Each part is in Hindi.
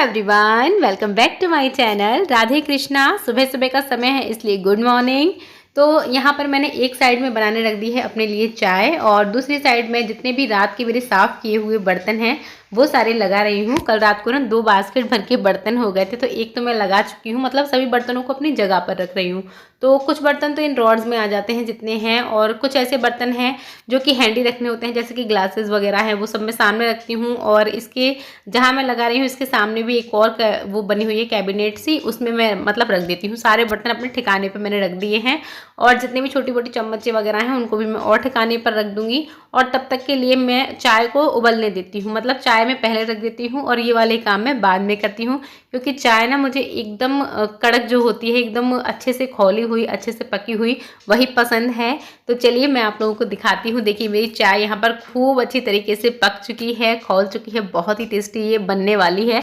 Everyone, welcome back to my channel. Radhe Krishna. सुबह सुबह का समय है इसलिए गुड मॉर्निंग। तो यहाँ पर मैंने एक साइड में बनाने रख दी है अपने लिए चाय और दूसरी साइड में जितने भी रात के मेरे साफ़ किए हुए बर्तन हैं वो सारे लगा रही हूँ। कल रात को ना 2 बास्केट भर के बर्तन हो गए थे, तो एक तो मैं लगा चुकी हूँ, मतलब सभी बर्तनों को अपनी जगह पर रख रही हूँ। तो कुछ बर्तन तो इन ड्रॉर्स में आ जाते हैं जितने हैं, और कुछ ऐसे बर्तन हैं जो कि हैंडी रखने होते हैं, जैसे कि ग्लासेस वगैरह हैं, वो सब मैं सामने रखती हूँ। और इसके जहाँ मैं लगा रही हूँ इसके सामने भी एक और वो बनी हुई है कैबिनेट सी, उसमें मैं मतलब रख देती हूँ। सारे बर्तन अपने ठिकाने पर मैंने रख दिए हैं और जितने भी छोटी मोटी चम्मचें वगैरह हैं उनको भी मैं और ठिकाने पर रख दूंगी। और तब तक के लिए मैं चाय को उबलने देती हूँ, मतलब चाय मैं पहले रख देती हूँ और ये वाले काम मैं बाद में करती हूँ, क्योंकि चाय ना मुझे एकदम कड़क जो होती है, एकदम अच्छे से खौली हुई, अच्छे से पकी हुई, वही पसंद है। तो चलिए मैं आप लोगों को दिखाती हूँ। देखिए मेरी चाय यहाँ पर खूब अच्छी तरीके से पक चुकी है, खौल चुकी है, बहुत ही टेस्टी ये बनने वाली है।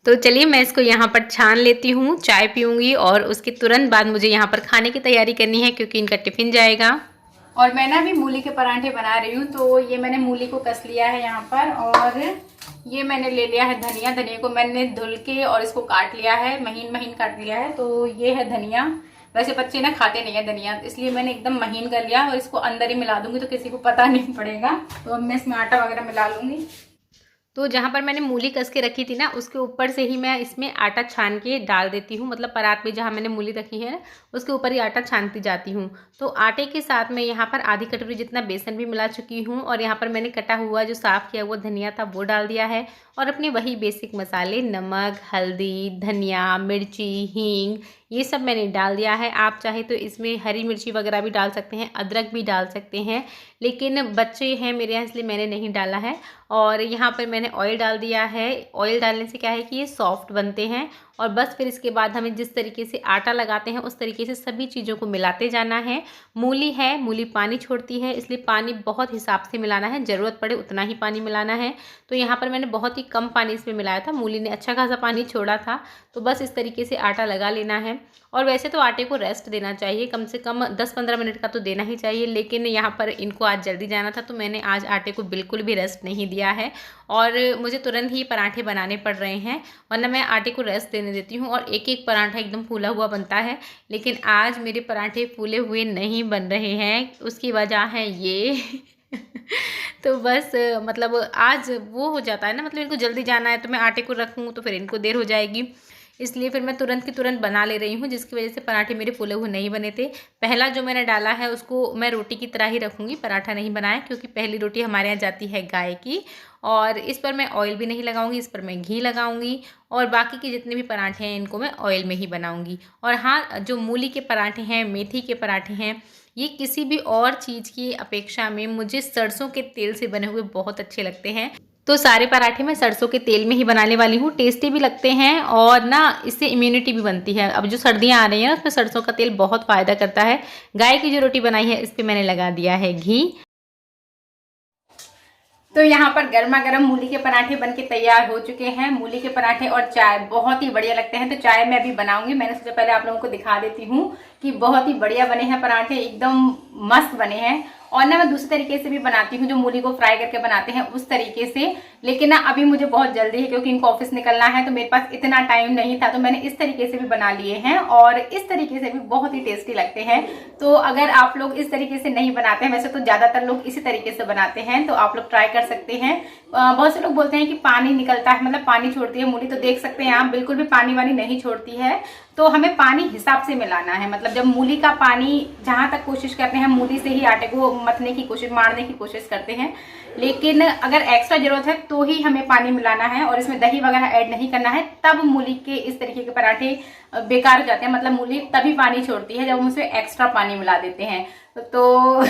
तो चलिए मैं इसको यहाँ पर छान लेती हूँ, चाय पीऊँगी और उसके तुरंत बाद मुझे यहाँ पर खाने की तैयारी करनी है, क्योंकि इनका टिफ़िन जाएगा। और मैं ना अभी मूली के पराठे बना रही हूँ। तो ये मैंने मूली को कस लिया है यहाँ पर, और ये मैंने ले लिया है धनिया। धनिया को मैंने धुल के और इसको काट लिया है, महीन महीन काट लिया है। तो ये है धनिया। वैसे बच्चे ना खाते नहीं है धनिया, इसलिए मैंने एकदम महीन कर लिया और इसको अंदर ही मिला दूंगी तो किसी को पता नहीं पड़ेगा। तो अब मैं इसमें आटा वगैरह मिला लूंगी। तो जहाँ पर मैंने मूली कस के रखी थी ना, उसके ऊपर से ही मैं इसमें आटा छान के डाल देती हूँ, मतलब परात में जहाँ मैंने मूली रखी है उसके ऊपर ही आटा छानती जाती हूँ। तो आटे के साथ मैं यहाँ पर आधी कटोरी जितना बेसन भी मिला चुकी हूँ, और यहाँ पर मैंने कटा हुआ जो साफ़ किया हुआ धनिया था वो डाल दिया है, और अपने वही बेसिक मसाले नमक, हल्दी, धनिया, मिर्ची, हींग, ये सब मैंने डाल दिया है। आप चाहे तो इसमें हरी मिर्ची वगैरह भी डाल सकते हैं, अदरक भी डाल सकते हैं, लेकिन बच्चे हैं मेरे यहाँ इसलिए मैंने नहीं डाला है। और यहाँ पर मैंने ऑयल डाल दिया है। ऑयल डालने से क्या है कि ये सॉफ्ट बनते हैं, और बस फिर इसके बाद हमें जिस तरीके से आटा लगाते हैं उस तरीके से सभी चीज़ों को मिलाते जाना है। मूली है, मूली पानी छोड़ती है, इसलिए पानी बहुत हिसाब से मिलाना है, ज़रूरत पड़े उतना ही पानी मिलाना है। तो यहाँ पर मैंने बहुत ही कम पानी इसमें मिलाया था, मूली ने अच्छा खासा पानी छोड़ा था। तो बस इस तरीके से आटा लगा लेना है। और वैसे तो आटे को रेस्ट देना चाहिए, कम से कम 10-15 मिनट का तो देना ही चाहिए, लेकिन यहाँ पर इनको आज जल्दी जाना था तो मैंने आज आटे को बिल्कुल भी रेस्ट नहीं दिया है, और मुझे तुरंत ही पराठे बनाने पड़ रहे हैं, वरना मैं आटे को रेस्ट देने देती हूँ और एक एक पराठा एकदम फूला हुआ बनता है। लेकिन आज मेरे पराठे फूले हुए नहीं बन रहे हैं, उसकी वजह है ये तो बस मतलब आज वो हो जाता है ना, मतलब इनको जल्दी जाना है तो मैं आटे को रखूँ तो फिर इनको देर हो जाएगी, इसलिए फिर मैं तुरंत की तुरंत बना ले रही हूँ, जिसकी वजह से पराठे मेरे फूले हुए नहीं बने थे। पहला जो मैंने डाला है उसको मैं रोटी की तरह ही रखूँगी, पराठा नहीं बनाया, क्योंकि पहली रोटी हमारे यहाँ जाती है गाय की। और इस पर मैं ऑयल भी नहीं लगाऊंगी, इस पर मैं घी लगाऊंगी, और बाकी के जितने भी पराठे हैं इनको मैं ऑयल में ही बनाऊंगी। और हाँ, जो मूली के पराठे हैं, मेथी के पराठे हैं, ये किसी भी और चीज़ की अपेक्षा में मुझे सरसों के तेल से बने हुए बहुत अच्छे लगते हैं। तो सारे पराठे मैं सरसों के तेल में ही बनाने वाली हूँ, टेस्टी भी लगते हैं और ना इससे इम्यूनिटी भी बनती है। अब जो सर्दियाँ आ रही हैं ना, उसमें सरसों का तेल बहुत फ़ायदा करता है। गाय की जो रोटी बनाई है इस पर मैंने लगा दिया है घी। तो यहाँ पर गर्मा गर्म मूली के पराठे बनके तैयार हो चुके हैं। मूली के पराठे और चाय बहुत ही बढ़िया लगते हैं। तो चाय मैं अभी बनाऊंगी, मैंने सोचा पहले आप लोगों को दिखा देती हूँ कि बहुत ही बढ़िया बने हैं पराठे, एकदम मस्त बने हैं। और ना मैं दूसरे तरीके से भी बनाती हूँ, जो मूली को फ्राई करके बनाते हैं उस तरीके से, लेकिन ना अभी मुझे बहुत जल्दी है क्योंकि इनको ऑफिस निकलना है, तो मेरे पास इतना टाइम नहीं था, तो मैंने इस तरीके से भी बना लिए हैं और इस तरीके से भी बहुत ही टेस्टी लगते हैं। तो अगर आप लोग इस तरीके से नहीं बनाते हैं, वैसे तो ज्यादातर लोग इसी तरीके से बनाते हैं, तो आप लोग ट्राई कर सकते हैं। बहुत से लोग बोलते हैं कि पानी निकलता है, मतलब पानी छोड़ती है मूली, तो देख सकते हैं आप बिल्कुल भी पानी वानी नहीं छोड़ती है। तो हमें पानी हिसाब से मिलाना है, मतलब जब मूली का पानी, जहां तक कोशिश करते हैं मूली से ही आटे को मथने की कोशिश, मारने की कोशिश करते हैं, लेकिन अगर एक्स्ट्रा जरूरत है तो ही हमें पानी मिलाना है और इसमें दही वगैरह ऐड नहीं करना है। तब मूली के इस तरीके के पराठे बेकार हो जाते हैं, मतलब मूली तभी पानी छोड़ती है जब हम उसमें एक्स्ट्रा पानी मिला देते हैं। तो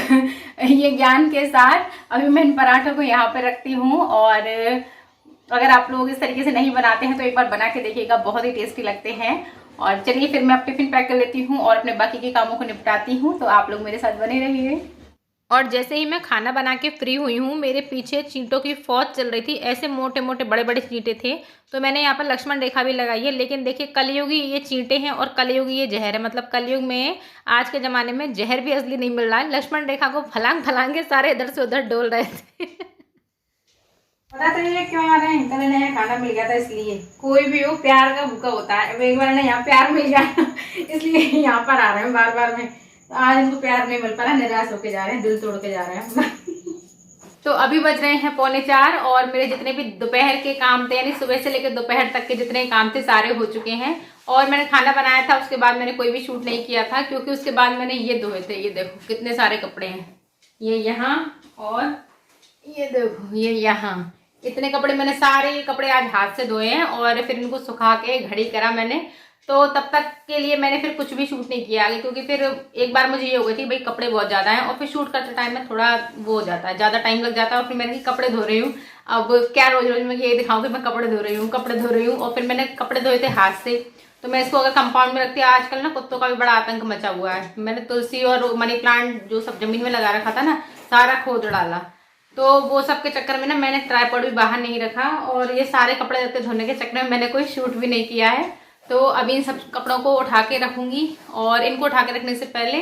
ये ज्ञान के साथ अभी मैं इन पराठों को यहाँ पे रखती हूँ, और अगर आप लोग इस तरीके से नहीं बनाते हैं तो एक बार बना के देखिएगा, बहुत ही टेस्टी लगते हैं। और चलिए फिर मैं अब टिफिन पैक कर लेती हूँ और अपने बाकी के कामों को निपटाती हूँ, तो आप लोग मेरे साथ बने रहिए। और जैसे ही मैं खाना बना के फ्री हुई हूँ, मेरे पीछे चींटों की फौज चल रही थी, ऐसे मोटे मोटे बड़े बड़े चींटे थे, तो मैंने यहाँ पर लक्ष्मण रेखा भी लगाई है। लेकिन देखिए कलयुगी ये चींटे हैं और कलयुगी ये जहर है, मतलब कलयुग में आज के ज़माने में जहर भी असली नहीं मिल रहा है। लक्ष्मण रेखा को फलांग फलांग के सारे इधर से उधर डोल रहे थे पता तो ये क्यों आ रहे हैं, कल नया खाना मिल गया था इसलिए। कोई भी हो प्यार का भूखा होता है। अब एक बार ना यहाँ प्यार मिल गया इसलिए यहाँ पर आ रहे हैं बार बार में। तो आज इनको प्यार नहीं मिल पा रहा, निराश होके जा रहे हैं, दिल तोड़ के जा रहे हैं तो अभी बज रहे हैं 3:45 और मेरे जितने भी दोपहर के काम थे, यानी सुबह से लेकर दोपहर तक के जितने काम थे सारे हो चुके हैं। और मैंने खाना बनाया था, उसके बाद मैंने कोई भी शूट नहीं किया था क्योंकि उसके बाद मैंने ये धोए थे। ये देखो कितने सारे कपड़े हैं, ये यहाँ और ये देखो ये यहाँ। इतने कपड़े मैंने सारे कपड़े आज हाथ से धोए हैं और फिर इनको सुखा के घड़ी करा मैंने। तो तब तक के लिए मैंने फिर कुछ भी शूट नहीं किया आगे, क्योंकि फिर एक बार मुझे ये हो गई थी भाई कपड़े बहुत ज़्यादा हैं और फिर शूट करते टाइम में थोड़ा वो हो जाता है, ज़्यादा टाइम लग जाता है। और फिर मैंने कपड़े धो रही हूँ, अब क्या रोज रोज मैं ये दिखाऊँ कि मैं कपड़े धो रही हूँ, कपड़े धो रही हूँ। और फिर मैंने कपड़े धोए थे हाथ से, तो मैं इसको अगर कंपाउंड में रखती हूँ। आजकल ना कुत्तों का भी बड़ा आतंक मचा हुआ है। मैंने तुलसी और मनी प्लांट जो सब जमीन में लगा रखा था ना, सारा खोद डाला। तो वो सब के चक्कर में ना मैंने ट्राइपॉड भी बाहर नहीं रखा और ये सारे कपड़े रहते धोने के चक्कर में मैंने कोई शूट भी नहीं किया है। तो अभी इन सब कपड़ों को उठा के रखूंगी और इनको उठा के रखने से पहले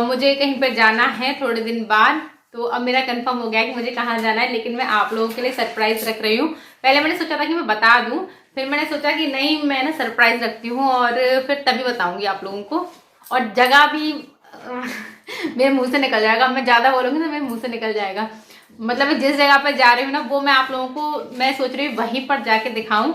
मुझे कहीं पर जाना है थोड़े दिन बाद। तो अब मेरा कंफर्म हो गया कि मुझे कहाँ जाना है, लेकिन मैं आप लोगों के लिए सरप्राइज रख रही हूँ। पहले मैंने सोचा था कि मैं बता दूँ, फिर मैंने सोचा कि नहीं मैं ना सरप्राइज रखती हूँ और फिर तभी बताऊंगी आप लोगों को। और जगह भी मेरे मुंह से निकल जाएगा, मैं ज़्यादा बोलूँगी तो मेरे मुंह से निकल जाएगा। मतलब मैं जिस जगह पर जा रही हूँ ना वो मैं आप लोगों को मैं सोच रही हूँ वहीं पर जाके दिखाऊं।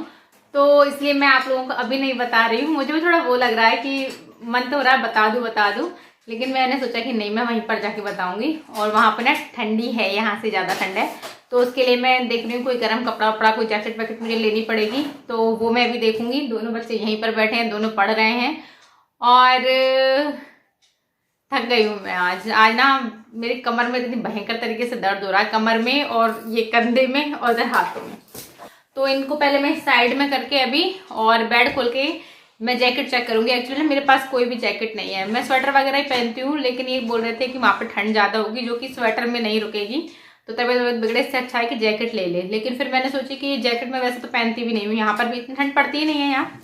तो इसलिए मैं आप लोगों को अभी नहीं बता रही हूँ। मुझे भी थोड़ा वो लग रहा है कि मन तो हो रहा है बता दूँ, लेकिन मैंने सोचा कि नहीं मैं वहीं पर जाके बताऊंगी। और वहाँ पर ना ठंडी है, यहाँ से ज़्यादा ठंड है, तो उसके लिए मैं देख रही हूँ कोई गर्म कपड़ा वपड़ा कोई जैकेट वैकेट मुझे लेनी पड़ेगी, तो वो मैं अभी देखूंगी। दोनों बच्चे यहीं पर बैठे हैं, दोनों पढ़ रहे हैं और थक गई हूँ मैं आज। आज ना मेरी कमर में इतनी भयंकर तरीके से दर्द हो रहा है, कमर में और ये कंधे में और इधर हाथों में। तो इनको पहले मैं साइड में करके अभी और बेड खोल के मैं जैकेट चेक करूंगी। एक्चुअली मेरे पास कोई भी जैकेट नहीं है, मैं स्वेटर वगैरह ही पहनती हूँ, लेकिन ये बोल रहे थे कि वहाँ पर ठंड ज़्यादा होगी जो कि स्वेटर में नहीं रुकेगी, तो तबीयत बिगड़े से अच्छा है कि जैकेट ले ले। लेकिन फिर मैंने सोची कि जैकेट में वैसे तो पहनती भी नहीं हूँ, यहाँ पर भी इतनी ठंड पड़ती ही नहीं है यहाँ,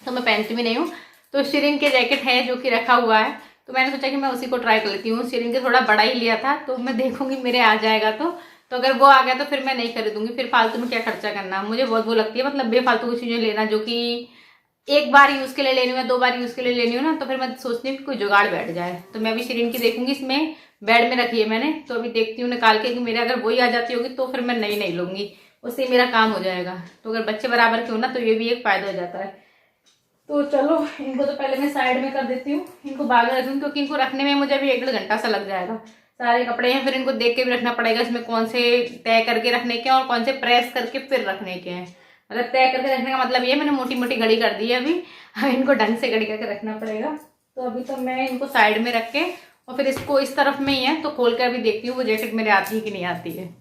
तो मैं पहनती भी नहीं हूँ। तो शिरीन के जैकेट है जो कि रखा हुआ है, तो मैंने सोचा कि मैं उसी को ट्राई कर लेती हूँ। शिरीन के थोड़ा बड़ा ही लिया था, तो मैं देखूंगी मेरे आ जाएगा तो अगर वो आ गया तो फिर मैं नहीं खरीदूंगी, फिर फालतू में क्या खर्चा करना। मुझे बहुत वो लगती है, मतलब बेफालतू की चीज़ें लेना जो कि एक बार यूज़ के लिए लेनी हो या 2 बार यूज़ के लिए लेनी हो ना, तो फिर मैं सोचती हूँ कि कोई जुगाड़ बैठ जाए। तो मैं अभी शिरीन की देखूंगी, इसमें बेड में रखी है मैंने, तो अभी देखती हूँ निकाल के कि मेरे अगर वही आ जाती होगी तो फिर मैं नहीं लूँगी, उससे मेरा काम हो जाएगा। तो अगर बच्चे बराबर के हो ना तो ये भी एक फ़ायदा हो जाता है। तो चलो इनको तो पहले मैं साइड में कर देती हूँ, इनको बाहर रख दूँ क्योंकि इनको रखने में मुझे अभी 1-1.5 घंटा सा लग जाएगा। सारे कपड़े हैं, फिर इनको देख के भी रखना पड़ेगा इसमें कौन से तय करके रखने के और कौन से प्रेस करके फिर रखने के हैं। मतलब तय करके रखने का मतलब ये मैंने मोटी मोटी घड़ी कर दी है अभी इनको ढंग से घड़ी करके रखना पड़ेगा। तो अभी तो मैं इनको साइड में रख के और फिर इसको इस तरफ में ही है तो खोल कर अभी देखती हूँ वो जैकेट मेरे आती है कि नहीं आती है।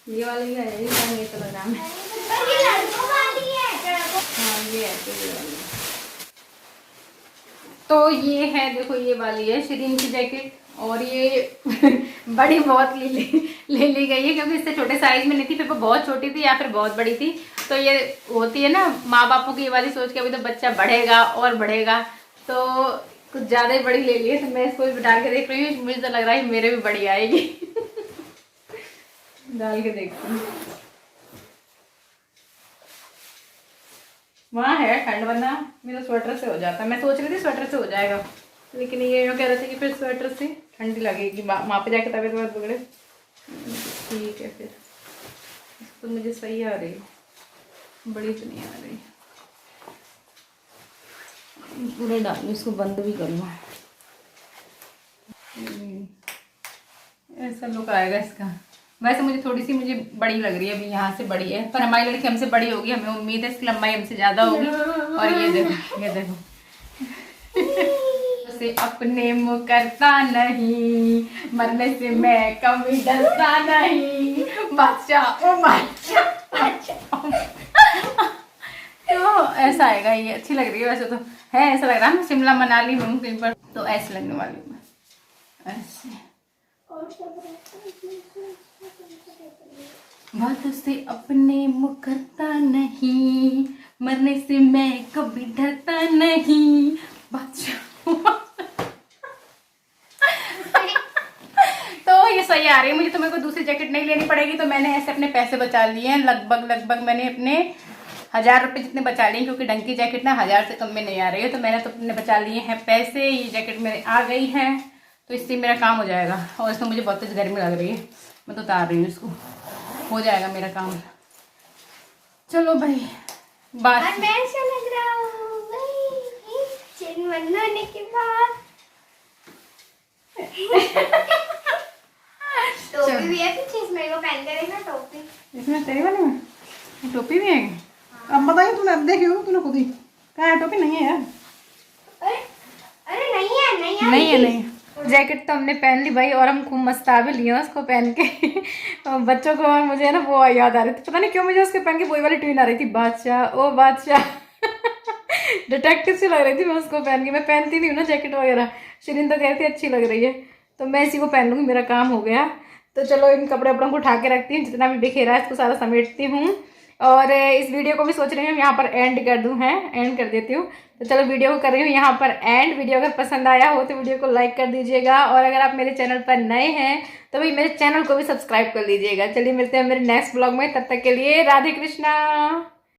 ये वाला ही है, ये तो लगा मैं। हाँ ये है तो ये है, देखो ये वाली है शिरीन की जैकेट और ये बड़ी बहुत ले ली गई है क्योंकि इससे छोटे साइज में नहीं थी, फिर वो बहुत छोटी थी या फिर बहुत बड़ी थी। तो ये होती है ना माँ बापों की ये वाली सोच के, अभी तो बच्चा बढ़ेगा और बढ़ेगा, तो कुछ ज़्यादा ही बड़ी ले ली है। तो मैं इसको भी डाल के देख रही हूँ, मुझे तो लग रहा है मेरे भी बड़ी आएगी डाल के देखती हूँ। वहाँ है ठंड, वरना मेरा स्वेटर से हो जाता है। मैं सोच रही थी स्वेटर से हो जाएगा, लेकिन ये यूँ कह रहे थे कि फिर स्वेटर से ठंडी लगेगी, वहाँ पे जाके तबीयत बहुत बिगड़े। ठीक है फिर तो मुझे सही आ रही, बड़ी तो नहीं आ रही। पूरे डालूँ इसको, बंद भी करूँगा, ऐसा लुक आएगा इसका। वैसे मुझे थोड़ी सी मुझे बड़ी लग रही है, अभी यहाँ से बड़ी है, पर हमारी लड़की हमसे बड़ी होगी, हमें उम्मीद है इसकी लंबाई हमसे ज़्यादा होगी। और ये देखो उसे अपने मुँह करता नहीं, मरने से मैं कभी डरता नहीं, बादशाह ओ बादशाह। तो ऐसा आएगा, ये अच्छी लग रही है वैसे तो, है ऐसा लग रहा है शिमला मनाली हूँ कहीं पर, तो ऐसे लगने वाली हूँ ऐसे। बातों से अपने मुकरता नहीं, मरने से मैं कभी डरता नहीं, बादशाह। सही आ रही है मुझे, तो मेरे को दूसरी जैकेट नहीं लेनी पड़ेगी। तो मैंने ऐसे अपने पैसे बचा लिए हैं, लगभग मैंने अपने 1000 रुपये जितने बचा लिए, क्योंकि डंकी जैकेट ना 1000 से कम में नहीं आ रही है। तो मैंने तो अपने बचा लिए हैं पैसे। ये जैकेट मेरे आ गई है, तो इससे मेरा काम हो जाएगा। और इसमें मुझे बहुत तेज गर्मी लग रही है, मैं तो उतार रही हूँ इसको, हो जाएगा मेरा काम। चलो भाई बात मैं ऐसा लग रहा हूँ होने के बाद। टोपी भी है पीछे, इसमें को पहन के देखना टोपी। इसमें तेरी वाली में टोपी भी है? अब बताइए तूने, अब देखी हो तूने खुद ही। कहाँ है टोपी? नहीं है यार। अरे नहीं है, नहीं है, नहीं। जैकेट तो हमने पहन ली भाई, और हम खूब मस्ता भी लिए उसको पहन के। और बच्चों को और मुझे ना वो याद आ रही थी, पता नहीं क्यों मुझे उसके पहन के वही वाली ट्यून आ रही थी, बादशाह ओ बादशाह। डिटेक्टिव सी लग रही थी मैं उसको पहन के। मैं पहनती नहीं हूँ ना जैकेट वगैरह, शिरीन तो कहती अच्छी लग रही है, तो मैं इसी को पहन लूँगी, मेरा काम हो गया। तो चलो इन कपड़े वपड़ों को उठा के रखती हूँ, जितना भी बिखेरा है इसको सारा समेटती हूँ। और इस वीडियो को भी सोच रही हूँ यहाँ पर एंड कर दूँ, है एंड कर देती हूँ। तो चलो वीडियो को कर रही हूँ यहाँ पर एंड। वीडियो अगर पसंद आया हो तो वीडियो को लाइक कर दीजिएगा, और अगर आप मेरे चैनल पर नए हैं तो भाई मेरे चैनल को भी सब्सक्राइब कर लीजिएगा। चलिए मिलते हैं मेरे नेक्स्ट ब्लॉग में, तब तक के लिए राधे कृष्णा।